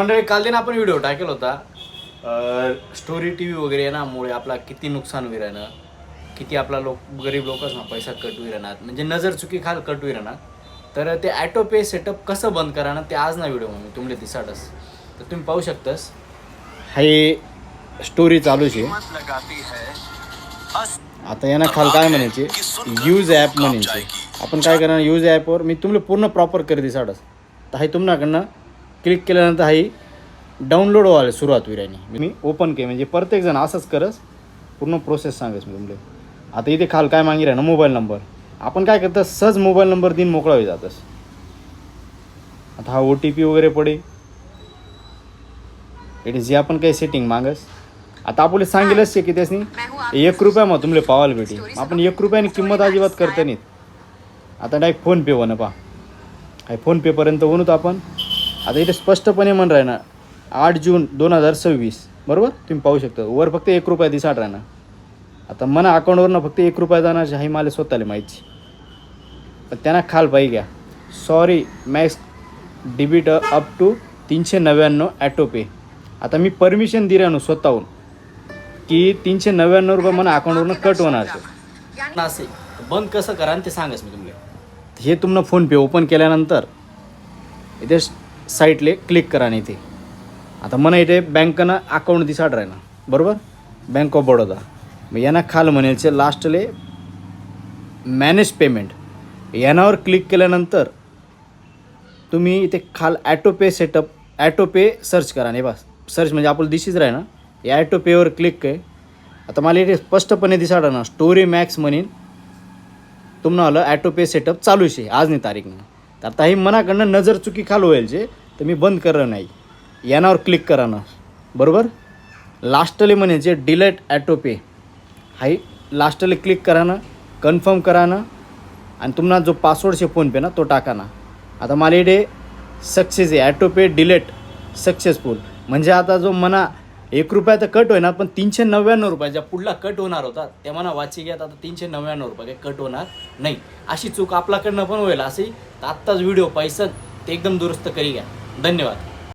मंडळी काल दिन आपण व्हिडिओ टाकेला होता स्टोरी टी व्ही वगैरे येण्यामुळे आपला किती नुकसान होईल राहणं, किती आपला गरीब लोकांना पैसा कट होईल राहणार, म्हणजे नजर चुकी खाल कट होईल राहणार. तर ते ॲटो पे सेटअप कसं बंद करा ना ते आज ना व्हिडिओ मी तुमले दिसाडस. तर तुम्ही पाहू शकतास हे स्टोरी चालू आहे. आता यांना खाल काय म्हणायचे यूज ॲप म्हणायचे. आपण काय करणार यूज ॲपवर मी तुम्हाला पूर्ण प्रॉपर कर दिसाडस. तर हे तुमच्याकडनं क्लिक केल्यानंतर ही डाउनलोड व्हायला सुरुवात होईल आणि मी ओपन के म्हणजे प्रत्येकजण असंच करस पूर्ण प्रोसेस सांगेस मी तुमले. आता इथे खाल काय मागी ना मोबाईल नंबर. आपण काय करतं सहज मोबाईल नंबर दिन मोकळा होई जातस. आता हा OTP वगैरे पडे इथे जे आपण काही सेटिंग मागस. आता आपले सांगेलच की त्यासनी 1 रुपया मग तुमले पावायला भेटी. आपण 1 रुपयाने किंमत अजिबात करते नाहीत. आता डायरेक्ट फोनपे होणं पहा हे फोनपेपर्यंत होणूत आपण. आता इथे स्पष्टपणे म्हण राहणार 8 जून 2026 बरोबर. तुम्ही पाहू शकता वर फक्त 1 रुपया दिसाट राहणार. आता मना अकाउंटवरनं फक्त 1 रुपया जाणार हे मला स्वतःला माहिती. पण त्यांना खाल पाहिजे घ्या sorry max debit up to 399 auto pay. आता मी परमिशन दिल्यानं स्वतःहून की 399 रुपये मला अकाउंटवरनं कट होणार असे. बंद कसं करा ते सांगाच मी तुम्हाला. हे तुम्हाला फोनपे ओपन केल्यानंतर इथे साईटले क्लिक करा. इथे आता मला इथे बँकनं अकाउंट दिसाड राहिना बरोबर. Bank of Baroda. मग यांना खाल म्हणायचे लास्टले मॅनेज पेमेंट. यानावर क्लिक केल्यानंतर तुम्ही इथे खाल ॲटो पे सेटअप ॲटो पे सर्च करा. नाही बस सर्च म्हणजे आपलं दिशीच राही ना. या ॲटो पेवर क्लिक आहे. आता मला इथे स्पष्टपणे दिसाड ना स्टोरी मॅक्स म्हणून तुम्हाला ॲटो पे सेटअप चालू आहे आज नाही तारीखनं. तर आता ही मनाकडनं नजर चुकी खाल होईल जे तर मी बंद करणार नाही. यानावर क्लिक करा ना बरोबर. लास्टले म्हणायचे डिलीट ॲटो पे. हाई लास्टले क्लिक करा ना कन्फर्म करा ना आणि तुम्हाला जो पासवर्ड शे फोनपे ना तो टाका ना. आता मला इथे सक्सेस आहे ॲटो पे डिलीट सक्सेसफुल. म्हणजे आता जो मना 1 रुपया तर कट होईना पण 399 रुपये ज्या पुढला कट होणार होता त्या मना वाची घ्या. आता 399 रुपये काही कट होणार नाही. अशी चूक आपल्याकडनं पण होईल असे आत्ताच व्हिडिओ पैसा ते एकदम दुरुस्त करी घ्या. धन्यवाद.